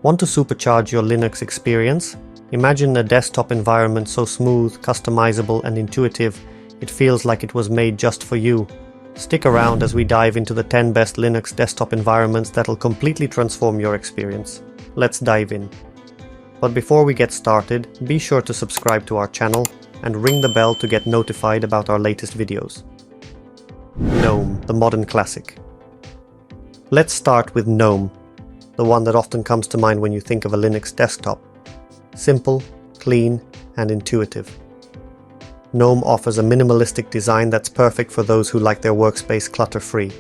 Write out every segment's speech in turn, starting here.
Want to supercharge your Linux experience? Imagine a desktop environment so smooth, customizable, and intuitive, it feels like it was made just for you. Stick around as we dive into the 10 best Linux desktop environments that'll completely transform your experience. Let's dive in. But before we get started, be sure to subscribe to our channel and ring the bell to get notified about our latest videos. GNOME, the modern classic. Let's start with GNOME, the one that often comes to mind when you think of a Linux desktop. Simple, clean, and intuitive. GNOME offers a minimalistic design that's perfect for those who like their workspace clutter-free.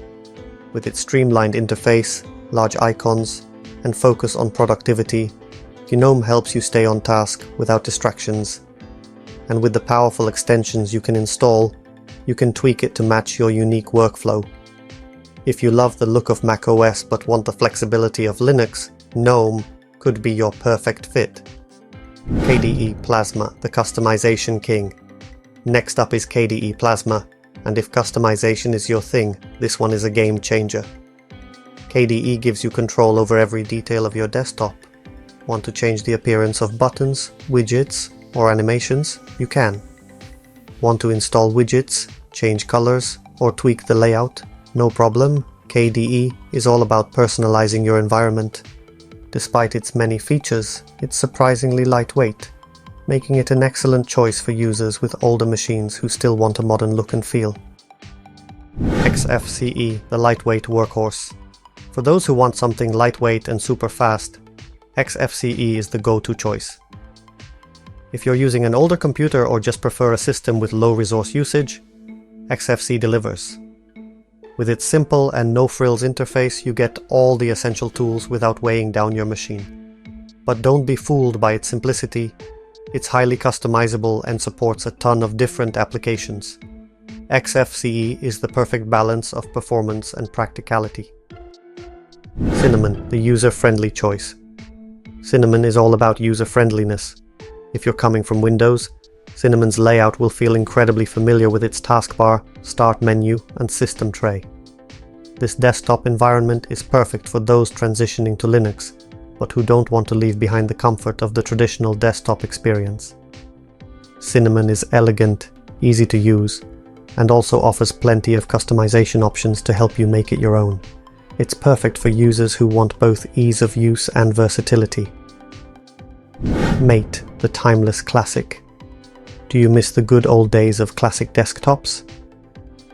With its streamlined interface, large icons, and focus on productivity, GNOME helps you stay on task without distractions. And with the powerful extensions you can install, you can tweak it to match your unique workflow. If you love the look of macOS but want the flexibility of Linux, GNOME could be your perfect fit. KDE Plasma, the customization king. Next up is KDE Plasma, and if customization is your thing, this one is a game changer. KDE gives you control over every detail of your desktop. Want to change the appearance of buttons, widgets, or animations? You can. Want to install widgets, change colors, or tweak the layout? No problem, KDE is all about personalizing your environment. Despite its many features, it's surprisingly lightweight, making it an excellent choice for users with older machines who still want a modern look and feel. XFCE, the lightweight workhorse. For those who want something lightweight and super fast, XFCE is the go-to choice. If you're using an older computer or just prefer a system with low resource usage, XFCE delivers. With its simple and no-frills interface, you get all the essential tools without weighing down your machine. But don't be fooled by its simplicity. It's highly customizable and supports a ton of different applications. XFCE is the perfect balance of performance and practicality. Cinnamon, the user-friendly choice. Cinnamon is all about user-friendliness. If you're coming from Windows, Cinnamon's layout will feel incredibly familiar with its taskbar, start menu, and system tray. This desktop environment is perfect for those transitioning to Linux, but who don't want to leave behind the comfort of the traditional desktop experience. Cinnamon is elegant, easy to use, and also offers plenty of customization options to help you make it your own. It's perfect for users who want both ease of use and versatility. Mate, the timeless classic. Do you miss the good old days of classic desktops?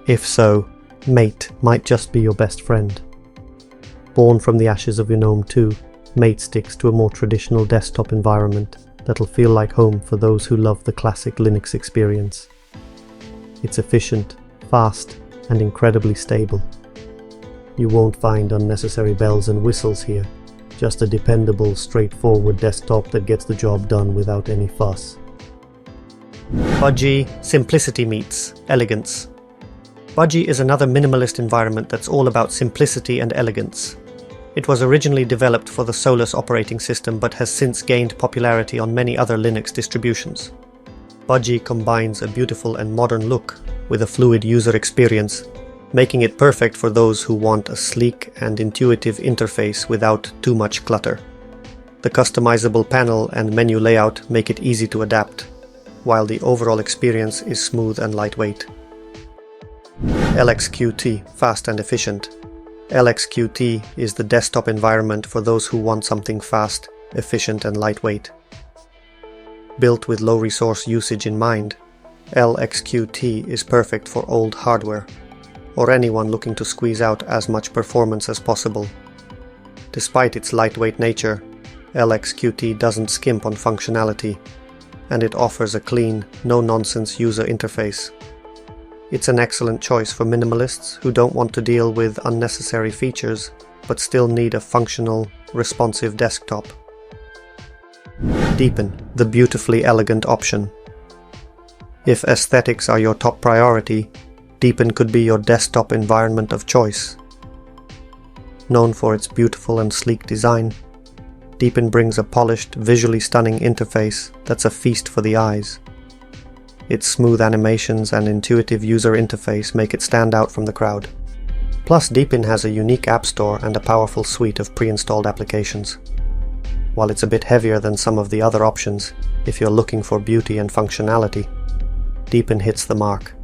If so, Mate might just be your best friend. Born from the ashes of GNOME 2, Mate sticks to a more traditional desktop environment that'll feel like home for those who love the classic Linux experience. It's efficient, fast, and incredibly stable. You won't find unnecessary bells and whistles here, just a dependable, straightforward desktop that gets the job done without any fuss. Budgie, simplicity meets elegance. Budgie is another minimalist environment that's all about simplicity and elegance. It was originally developed for the Solus operating system but has since gained popularity on many other Linux distributions. Budgie combines a beautiful and modern look with a fluid user experience, making it perfect for those who want a sleek and intuitive interface without too much clutter. The customizable panel and menu layout make it easy to adapt, while the overall experience is smooth and lightweight. LXQT, fast and efficient. LXQT is the desktop environment for those who want something fast, efficient, and lightweight. Built with low resource usage in mind, LXQT is perfect for old hardware, or anyone looking to squeeze out as much performance as possible. Despite its lightweight nature, LXQT doesn't skimp on functionality, and it offers a clean, no-nonsense user interface. It's an excellent choice for minimalists who don't want to deal with unnecessary features, but still need a functional, responsive desktop. Deepin, the beautifully elegant option. If aesthetics are your top priority, Deepin could be your desktop environment of choice. Known for its beautiful and sleek design, Deepin brings a polished, visually stunning interface that's a feast for the eyes. Its smooth animations and intuitive user interface make it stand out from the crowd. Plus, Deepin has a unique app store and a powerful suite of pre-installed applications. while it's a bit heavier than some of the other options if you're looking for beauty and functionality. Deepin hits the mark.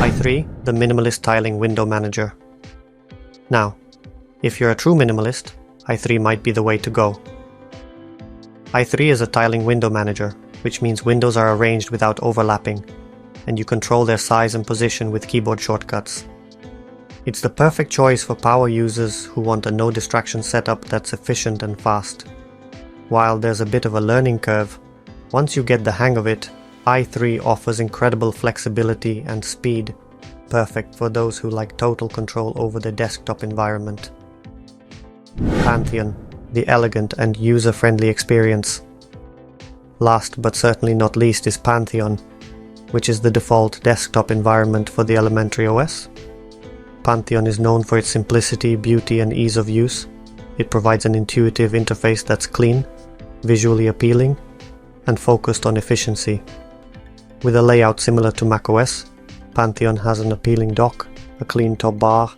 i3, the Minimalist Tiling Window Manager. Now, if you're a true minimalist, i3 might be the way to go. i3 is a tiling window manager, which means windows are arranged without overlapping, and you control their size and position with keyboard shortcuts. It's the perfect choice for power users who want a no-distraction setup that's efficient and fast. While there's a bit of a learning curve, once you get the hang of it, i3 offers incredible flexibility and speed, perfect for those who like total control over their desktop environment. Pantheon, the elegant and user-friendly experience. Last but certainly not least is Pantheon, which is the default desktop environment for the elementary OS. Pantheon is known for its simplicity, beauty and ease of use. It provides an intuitive interface that's clean, visually appealing, and focused on efficiency. With a layout similar to macOS, Pantheon has an appealing dock, a clean top bar,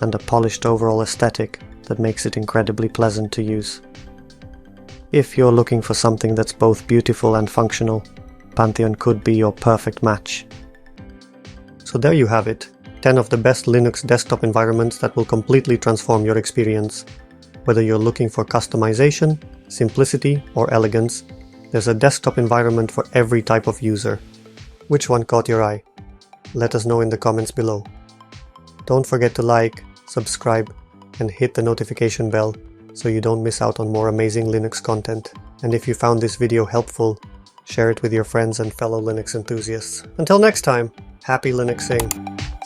and a polished overall aesthetic that makes it incredibly pleasant to use. If you're looking for something that's both beautiful and functional, Pantheon could be your perfect match. So there you have it, 10 of the best Linux desktop environments that will completely transform your experience. Whether you're looking for customization, simplicity, or elegance, there's a desktop environment for every type of user. Which one caught your eye? Let us know in the comments below. Don't forget to like, subscribe, and hit the notification bell so you don't miss out on more amazing Linux content. And if you found this video helpful, share it with your friends and fellow Linux enthusiasts. Until next time, happy Linuxing!